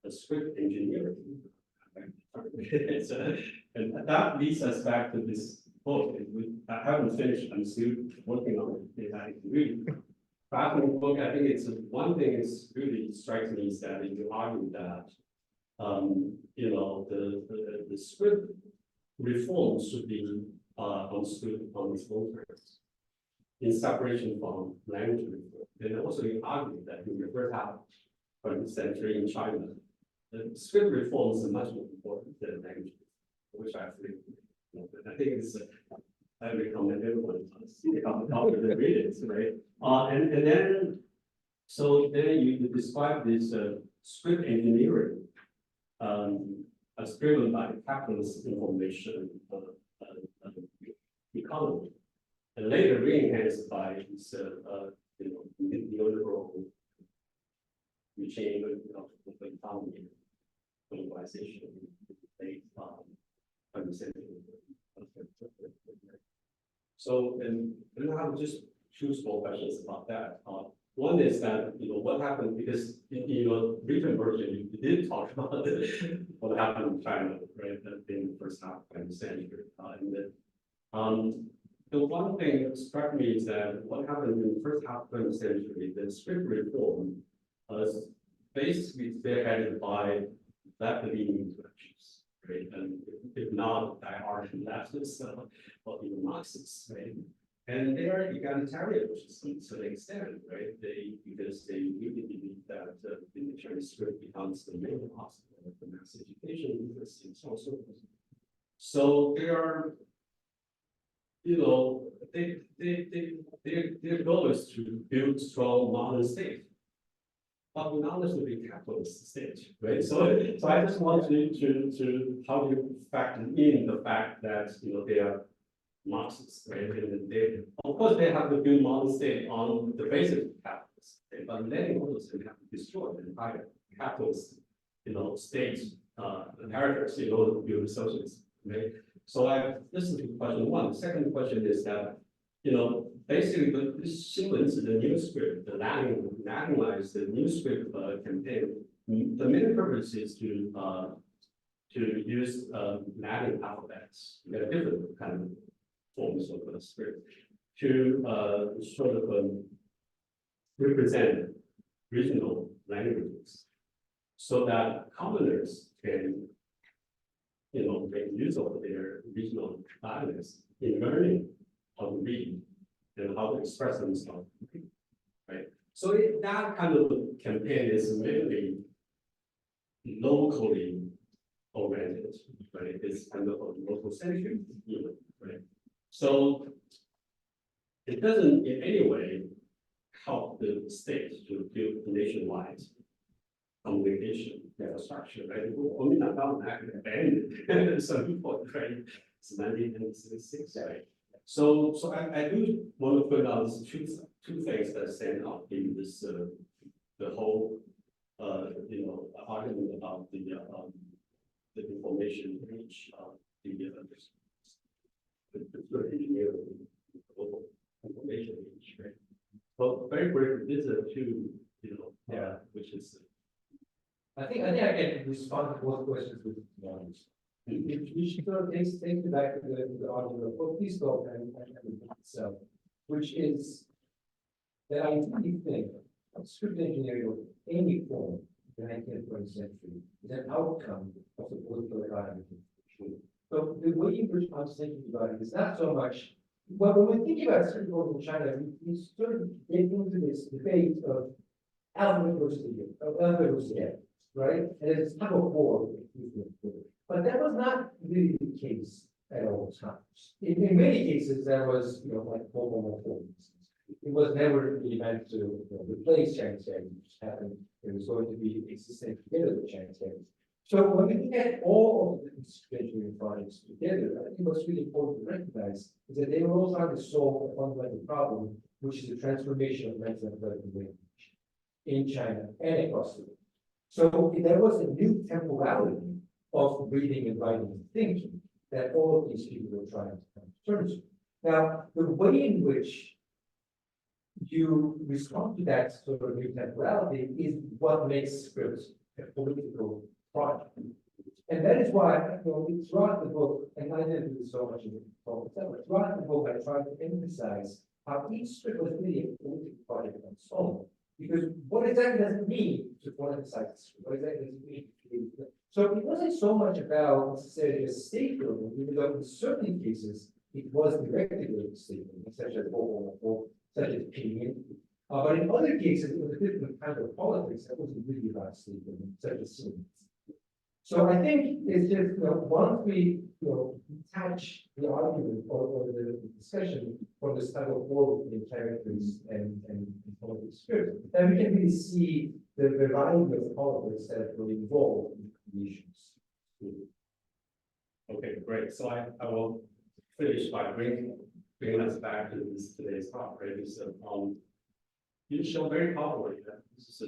a script engineering. And that leads us back to this book. I haven't finished. I'm still working on it. I really fascinating book. I think it's one thing is really strikes me is that you argue that the script reform should be understood on its own terms, in separation from language reform. And also you argue that in the first half of the 20th century in China, the script reforms are much more important than language, which I think, I think it's, I recommend everyone to read it, right? And then, so then you describe this script engineering as driven by capitalist information economy, and later re-enhanced by this, neoliberal regime of the economy, globalization, late 20th century. So, and I have just two small questions about that. One is that, what happened, because in your written version, you did talk about what happened in China, right, in the first half of the century. The one thing that struck me is that what happened in the first half of the 20th century, the script reform was basically spearheaded by left-leaning intellectuals, right? And if not by art and leftists, or even Marxists, right? And they are egalitarians to an extent, right? Because they really believe that the Chinese script becomes the main hospital of the mass education interest and so on. So they are, their goal is to build strong modern state, but not necessarily capitalist state, right? So I just want to how do you factor in the fact that they are Marxists, right? And they, of course, they have to build modern state on the basis of capitalist state, but then also they have to destroy the entire capitalist, state narratives in order to build socialism, right? So this is question one. The second question is that, basically this sequence, the new script, the Latinized the new script campaign, the main purpose is to use Latin alphabets, different kind of forms of the script, to sort of represent regional languages, so that commoners can make use of their regional dialects in learning how to read and how to express themselves, right? So that kind of campaign is mainly locally oriented, right? It's kind of a local centric, right? So it doesn't in any way help the state to build nationwide communication infrastructure, right? Only not abandoned some point, right? It's 1966, right? So I do want to point out two things that stand out in this the whole, argument about the information reach, the engineer information reach, right? Well, very briefly, these are two, which is. I think I can respond to both questions with one. You should go take you back to the argument of what please go and itself, which is that I really think script engineering of any form in the 19th and 20th century is an outcome of the political environment. So the way in which I'm thinking about it is not so much, well, when we think about script code in China, we sort of get into this debate of alphabet versus the right? And it's tug of war. But that was not really the case at all times. In many cases, there was, like forms. It was never really meant to replace Chinese language, which happened. It was going to be existing together with Chinese language. So when we look at all of the engineering projects together, I think what's really important to recognize is that they were all trying to solve a fundamental problem, which is the transformation of language in China and across the world. So there was a new temporality of reading and writing and thinking that all of these people were trying to come to terms with. Now, the way in which you respond to that sort of new temporality is what makes scripts a political project. And that is why, throughout the book, and I didn't do so much in the talk, throughout the book, I tried to emphasize how each script was really a political project on its own. Because what exactly does it mean to politicize this? What exactly does it mean to do that? So it wasn't so much about necessarily a state building, even though in certain cases it was directed with a state building, such as such as opinion. But in other cases, it was a different kind of politics that wasn't really about state building, such as cities. So I think it's just, once we, detach the argument or the discussion from this type of war between characters and political spirit, then we can really see the variety of politics that were involved in the issues. Okay, great. So I will finish by bringing us back to today's talk, right? You show very powerfully that this is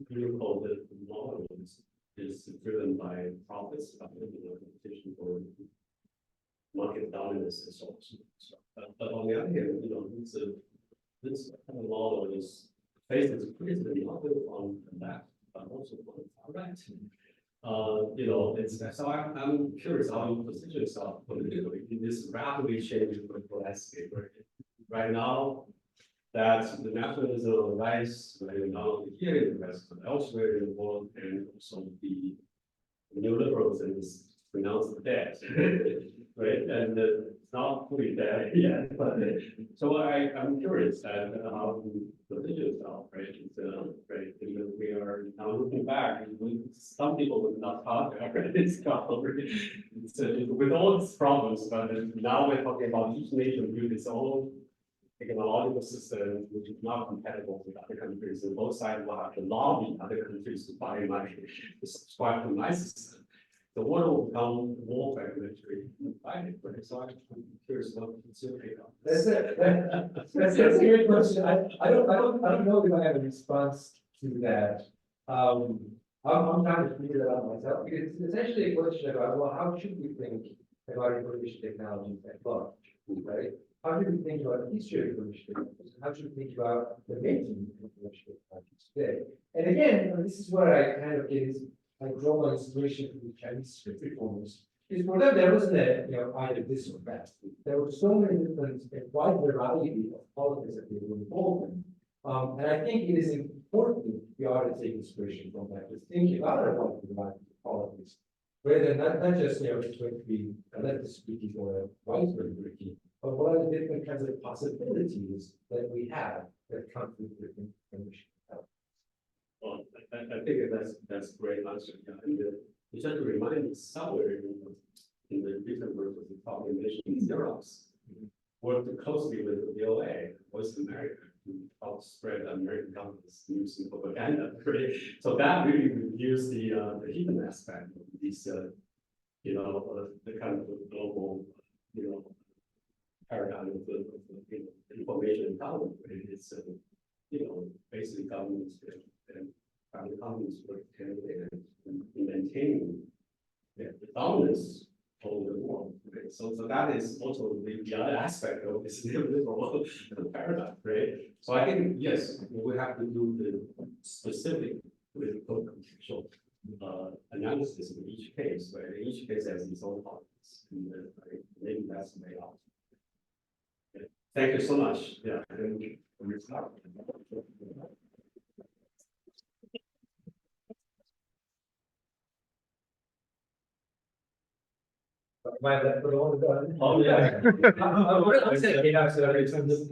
Unicode model is driven by profits, competition for market dominance and so on. But on the other hand, this kind of model is faces criticism not only on the left but also on the right. So I'm curious how you position yourself politically in this rapidly changing political landscape. Right now, that the nationalism on the rise, not only here in the West, but elsewhere in the world, and also the neoliberalism is pronounced dead, right? And it's not fully dead yet. But so I'm curious that how to position yourself, right? Right? We are now looking back, and some people would not talk about this problem. With all its problems, but now we're talking about each nation build its own technological system which is not compatible with other countries, and both sides will have to lobby other countries to buy money to subscribe to my system. The world will become more fragmentary and divided. So I'm curious what your take on this. That's a great question. I don't know if I have a response to that. I'm trying to figure that out myself, because it's essentially a question about, well, how should we think about information technology at large, right? How should we think about the history of information technology? How should we think about the making of information technology today? And again, this is where I kind of I draw my inspiration from the Chinese script reformers. Is for them there wasn't either this or that. There were so many different, a wide variety of politics that they were involved in. And I think it is important we ought to take inspiration from that, to think about a wide variety of politics, rather than not just it's going to be a leftist speaking or a right speaking, but what are the different kinds of possibilities that we have that come from different information. Well, I think that's a great answer. Yeah. And you just remind me somewhere in the recent work of the talk, you mentioned Xerox worked closely with the VOA, Voice of America, to help spread American government's news and propaganda. Right? So that really reduced the hidden aspect of these, the kind of global, paradigm of the information empowerment. Right? basically governments and private companies work together and maintaining the dominance over the world. Okay? So that is also the other aspect of this neoliberal paradigm, right? So I think, yes, we have to do the specific political contextual analysis in each case, right? Each case has its own politics, and maybe that's the way out. Yeah. Thank you so much. Yeah, I think we'll start. My left, Oh, yeah. I'm saying, you know, so every time this.